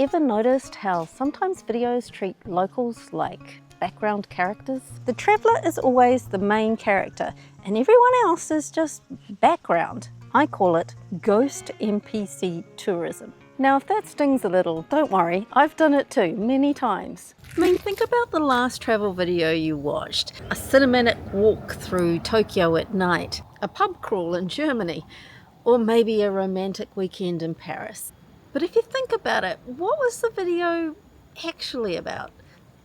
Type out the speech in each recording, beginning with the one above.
Ever noticed how sometimes videos treat locals like background characters? The traveller is always the main character and everyone else is just background. I call it Ghost NPC Tourism. Now if that stings a little, don't worry, I've done it too, many times. I mean, think about the last travel video you watched. A cinematic walk through Tokyo at night, a pub crawl in Germany, or maybe a romantic weekend in Paris. But if you think about it, what was the video actually about?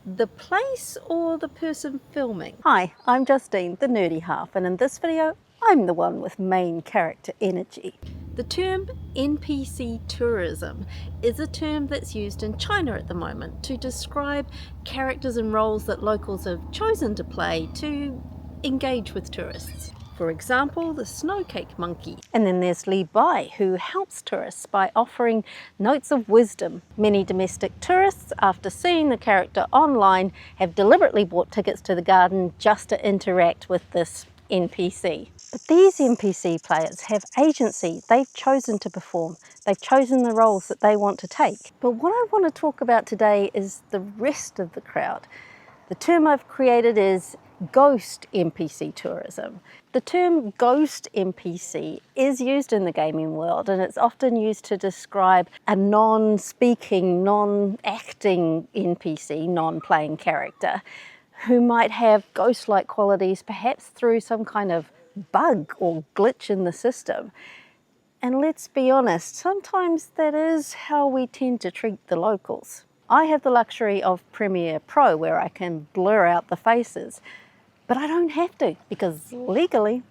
The place or the person filming? Hi, I'm Justine, the nerdy half, and in this video, I'm the one with main character energy. The term NPC tourism is a term that's used in China at the moment to describe characters and roles that locals have chosen to play to engage with tourists. For example, the snow cake monkey. And then there's Li Bai, who helps tourists by offering notes of wisdom. Many domestic tourists, after seeing the character online, have deliberately bought tickets to the garden just to interact with this NPC. But these NPC players have agency. They've chosen to perform. They've chosen the roles that they want to take. But what I want to talk about today is the rest of the crowd. The term I've created is Ghost NPC Tourism. The term Ghost NPC is used in the gaming world, and it's often used to describe a non-speaking, non-acting NPC, non-playing character, who might have ghost-like qualities, perhaps through some kind of bug or glitch in the system. And let's be honest, sometimes that is how we tend to treat the locals. I have the luxury of Premiere Pro where I can blur out the faces, but I don't have to because legally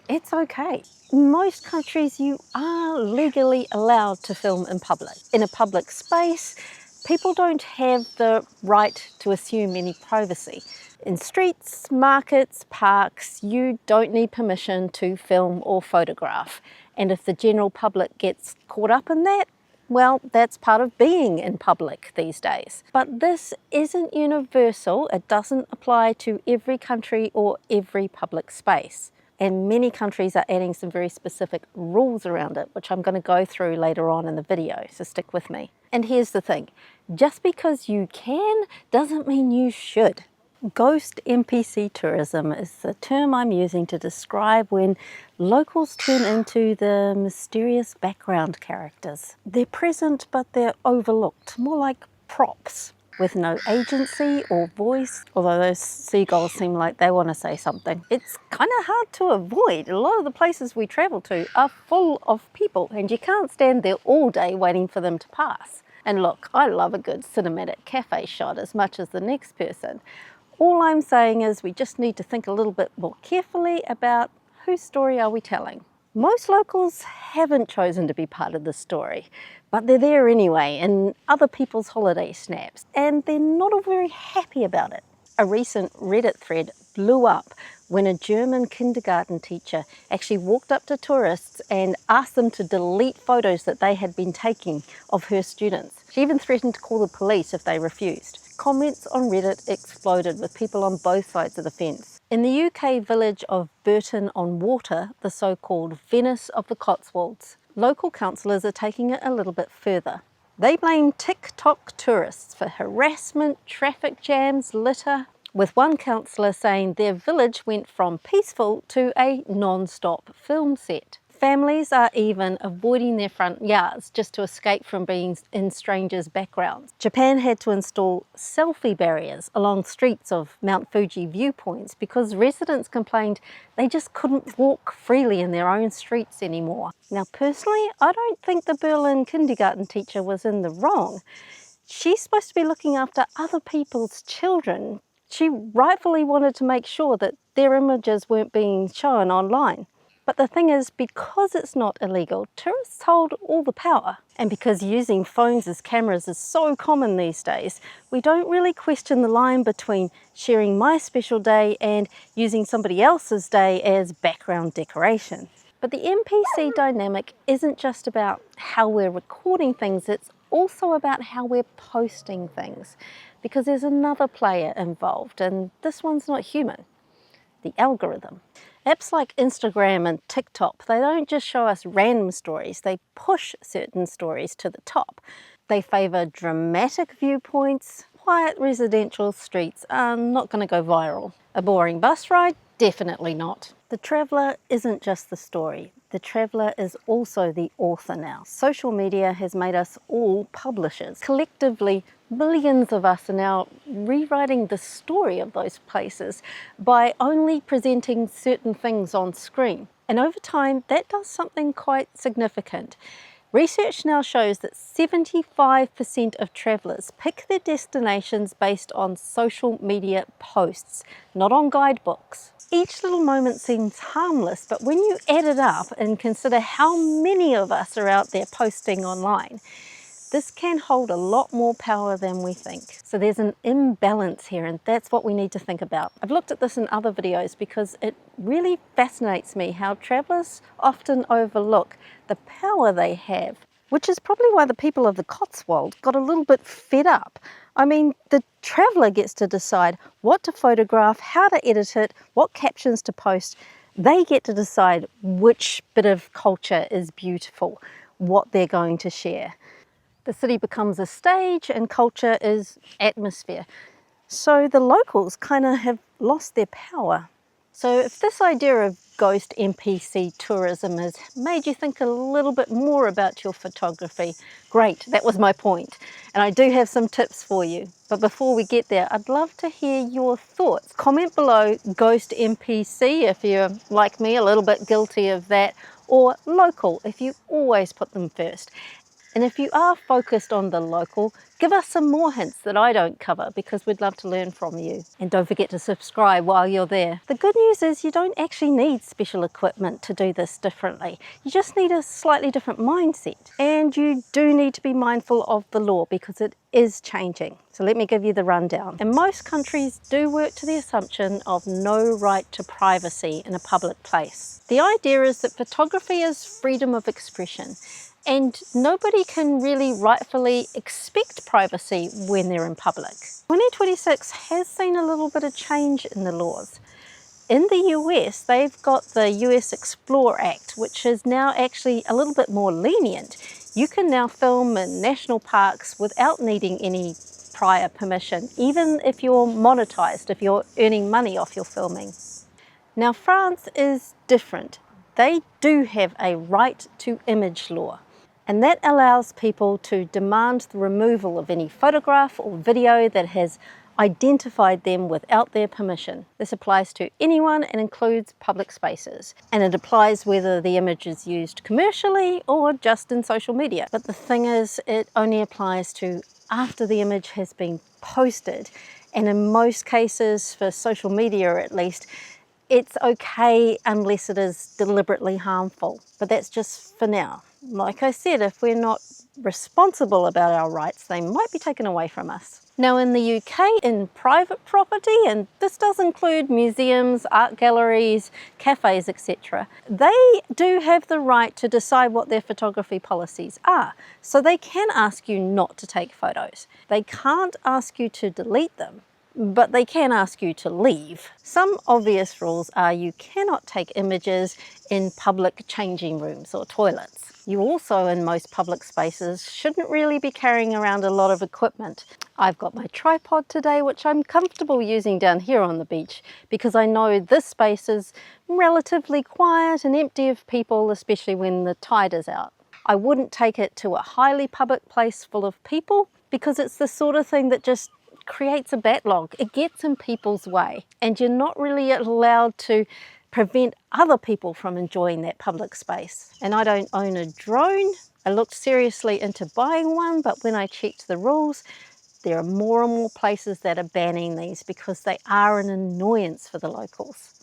it's okay. In most countries you are legally allowed to film in public. In a public space, people don't have the right to assume any privacy. In streets, markets, parks, you don't need permission to film or photograph. And if the general public gets caught up in that, well, that's part of being in public these days. But this isn't universal. It doesn't apply to every country or every public space. And many countries are adding some very specific rules around it, which I'm going to go through later on in the video, so stick with me. And here's the thing, just because you can doesn't mean you should. Ghost NPC tourism is the term I'm using to describe when locals turn into the mysterious background characters. They're present, but they're overlooked, more like props, with no agency or voice, although those seagulls seem like they want to say something. It's kind of hard to avoid. A lot of the places we travel to are full of people, and you can't stand there all day waiting for them to pass. And look, I love a good cinematic cafe shot as much as the next person. All I'm saying is we just need to think a little bit more carefully about whose story are we telling. Most locals haven't chosen to be part of the story, but they're there anyway in other people's holiday snaps, and they're not all very happy about it. A recent Reddit thread blew up when a German kindergarten teacher actually walked up to tourists and asked them to delete photos that they had been taking of her students. She even threatened to call the police if they refused. Comments on Reddit exploded with people on both sides of the fence. In the UK village of Burton-on-Water, the so-called Venice of the Cotswolds, local councillors are taking it a little bit further. They blame TikTok tourists for harassment, traffic jams, litter, with one councillor saying their village went from peaceful to a non-stop film set. Families are even avoiding their front yards just to escape from being in strangers' backgrounds. Japan had to install selfie barriers along streets of Mount Fuji viewpoints because residents complained they just couldn't walk freely in their own streets anymore. Now personally, I don't think the Berlin kindergarten teacher was in the wrong. She's supposed to be looking after other people's children. She rightfully wanted to make sure that their images weren't being shown online. But the thing is, because it's not illegal, tourists hold all the power. And because using phones as cameras is so common these days, we don't really question the line between sharing my special day and using somebody else's day as background decoration. But the NPC dynamic isn't just about how we're recording things, it's also about how we're posting things. Because there's another player involved, and this one's not human. The algorithm. Apps like Instagram and TikTok, they don't just show us random stories, they push certain stories to the top. They favour dramatic viewpoints. Quiet residential streets are not going to go viral. A boring bus ride? Definitely not. The traveller isn't just the story. The traveller is also the author now. Social media has made us all publishers. Collectively, millions of us are now rewriting the story of those places by only presenting certain things on screen. And over time, that does something quite significant. Research now shows that 75% of travellers pick their destinations based on social media posts, not on guidebooks. Each little moment seems harmless, but when you add it up and consider how many of us are out there posting online, this can hold a lot more power than we think. So there's an imbalance here, and that's what we need to think about. I've looked at this in other videos because it really fascinates me how travellers often overlook the power they have, which is probably why the people of the Cotswolds got a little bit fed up. I mean, the traveller gets to decide what to photograph, how to edit it, what captions to post. They get to decide which bit of culture is beautiful, what they're going to share. The city becomes a stage and culture is atmosphere. So the locals kind of have lost their power. So if this idea of Ghost NPC tourism has made you think a little bit more about your photography, great, that was my point. And I do have some tips for you. But before we get there, I'd love to hear your thoughts. Comment below Ghost NPC if you're, like me, a little bit guilty of that, or local if you always put them first. And if you are focused on the local, give us some more hints that I don't cover because we'd love to learn from you. And don't forget to subscribe while you're there. The good news is you don't actually need special equipment to do this differently. You just need a slightly different mindset. And you do need to be mindful of the law because it is changing. So let me give you the rundown. And most countries do work to the assumption of no right to privacy in a public place. The idea is that photography is freedom of expression. And nobody can really rightfully expect privacy when they're in public. 2026 has seen a little bit of change in the laws. In the US, they've got the US Explore Act, which is now actually a little bit more lenient. You can now film in national parks without needing any prior permission, even if you're monetized, if you're earning money off your filming. Now, France is different. They do have a right to image law. And that allows people to demand the removal of any photograph or video that has identified them without their permission. This applies to anyone and includes public spaces. And it applies whether the image is used commercially or just in social media. But the thing is, it only applies to after the image has been posted. And in most cases, for social media at least, it's okay unless it is deliberately harmful. But that's just for now. Like I said, if we're not responsible about our rights, they might be taken away from us. Now in the UK, in private property, and this does include museums, art galleries, cafes, etc., they do have the right to decide what their photography policies are. So they can ask you not to take photos. They can't ask you to delete them, but they can ask you to leave. Some obvious rules are you cannot take images in public changing rooms or toilets. You also, in most public spaces, shouldn't really be carrying around a lot of equipment. I've got my tripod today, which I'm comfortable using down here on the beach because I know this space is relatively quiet and empty of people, especially when the tide is out. I wouldn't take it to a highly public place full of people because it's the sort of thing that just creates a backlog. It gets in people's way and you're not really allowed to prevent other people from enjoying that public space. And I don't own a drone. I looked seriously into buying one, but when I checked the rules, there are more and more places that are banning these because they are an annoyance for the locals.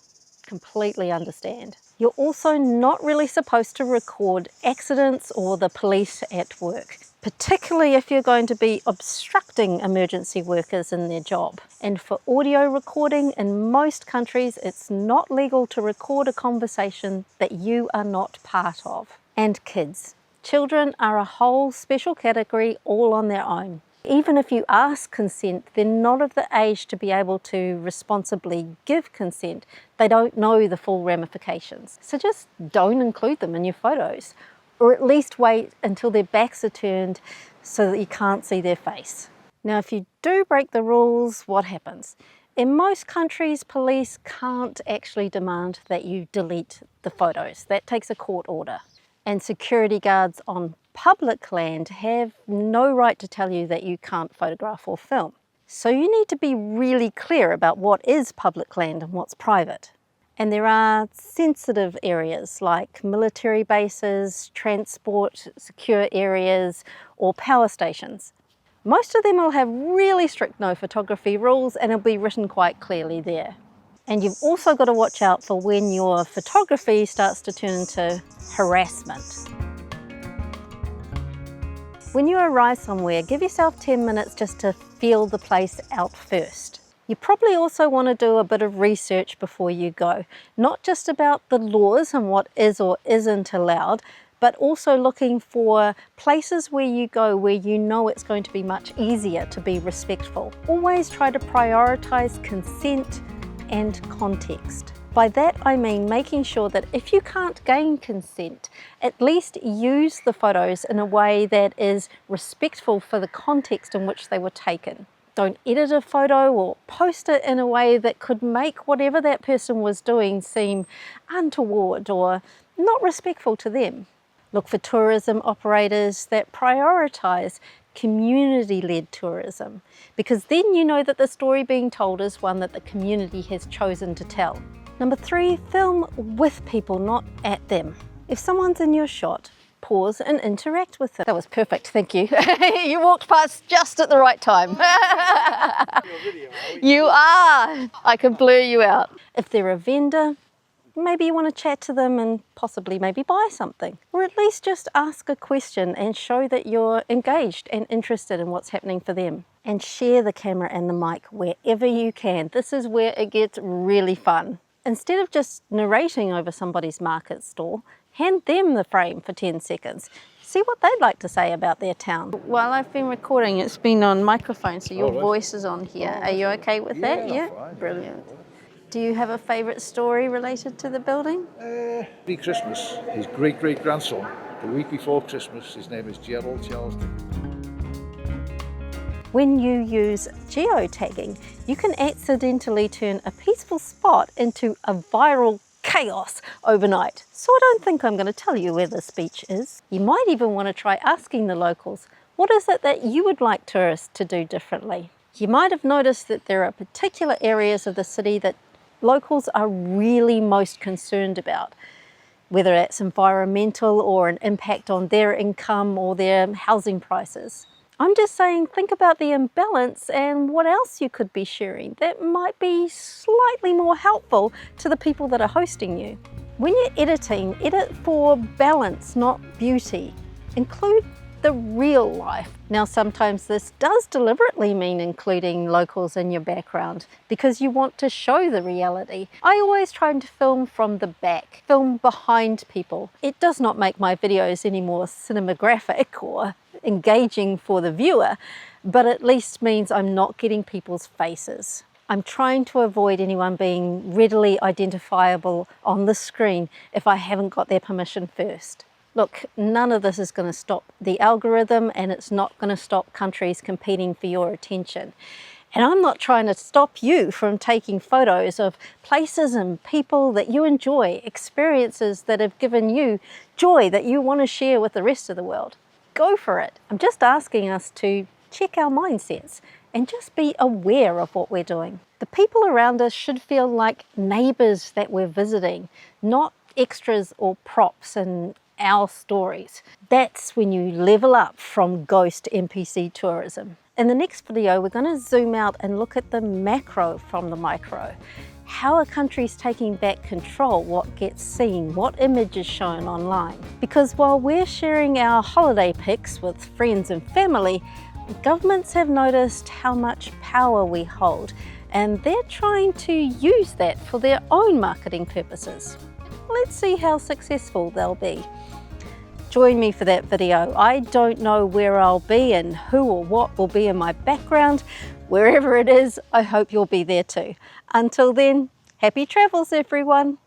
Completely understand. You're also not really supposed to record accidents or the police at work, particularly if you're going to be obstructing emergency workers in their job. And for audio recording, in most countries, it's not legal to record a conversation that you are not part of. And kids. Children are a whole special category all on their own. Even if you ask consent, they're not of the age to be able to responsibly give consent. They don't know the full ramifications. So just don't include them in your photos, or at least wait until their backs are turned so that you can't see their face. Now, if you do break the rules, what happens? In most countries, police can't actually demand that you delete the photos. That takes a court order. And security guards on public land have no right to tell you that you can't photograph or film. So you need to be really clear about what is public land and what's private. And there are sensitive areas like military bases, transport, secure areas, or power stations. Most of them will have really strict no photography rules, and it'll be written quite clearly there. And you've also got to watch out for when your photography starts to turn into harassment. When you arrive somewhere, give yourself 10 minutes just to feel the place out first. You probably also want to do a bit of research before you go, not just about the laws and what is or isn't allowed, but also looking for places where you go where you know it's going to be much easier to be respectful. Always try to prioritize consent and context. By that I mean making sure that if you can't gain consent, at least use the photos in a way that is respectful for the context in which they were taken. Don't edit a photo or post it in a way that could make whatever that person was doing seem untoward or not respectful to them. Look for tourism operators that prioritise community-led tourism, because then you know that the story being told is one that the community has chosen to tell. Number 3, film with people, not at them. If someone's in your shot, pause and interact with them. That was perfect, thank you. You walked past just at the right time. You are! I can blur you out. If they're a vendor, maybe you want to chat to them and possibly maybe buy something. Or at least just ask a question and show that you're engaged and interested in what's happening for them. And share the camera and the mic wherever you can. This is where it gets really fun. Instead of just narrating over somebody's market stall, hand them the frame for 10 seconds. See what they'd like to say about their town. While I've been recording, it's been on microphone, so your voice is on here. Are you okay with that? Yeah? Fine. Brilliant. Do you have a favourite story related to the building? Pre-Christmas, his great-great-grandson, the week before Christmas, his name is Gerald Charleston. When you use geotagging, you can accidentally turn a peaceful spot into a viral chaos overnight. So I don't think I'm going to tell you where this beach is. You might even want to try asking the locals, what is it that you would like tourists to do differently? You might have noticed that there are particular areas of the city that locals are really most concerned about, whether it's environmental or an impact on their income or their housing prices. I'm just saying, think about the imbalance and what else you could be sharing that might be slightly more helpful to the people that are hosting you. When you're editing, edit for balance, not beauty. Include the real life. Now, sometimes this does deliberately mean including locals in your background because you want to show the reality. I always try to film from the back, film behind people. It does not make my videos any more cinematographic or engaging for the viewer, but at least means I'm not getting people's faces. I'm trying to avoid anyone being readily identifiable on the screen if I haven't got their permission first. Look, none of this is going to stop the algorithm, and it's not going to stop countries competing for your attention. And I'm not trying to stop you from taking photos of places and people that you enjoy, experiences that have given you joy that you want to share with the rest of the world. Go for it. I'm just asking us to check our mindsets and just be aware of what we're doing. The people around us should feel like neighbours that we're visiting, not extras or props and our stories. That's when you level up from Ghost NPC Tourism. In the next video, we're going to zoom out and look at the macro from the micro. How are countries taking back control? What gets seen? What image is shown online? Because while we're sharing our holiday pics with friends and family, governments have noticed how much power we hold, and they're trying to use that for their own marketing purposes. Let's see how successful they'll be. Join me for that video. I don't know where I'll be and who or what will be in my background. Wherever it is, I hope you'll be there too. Until then, happy travels everyone.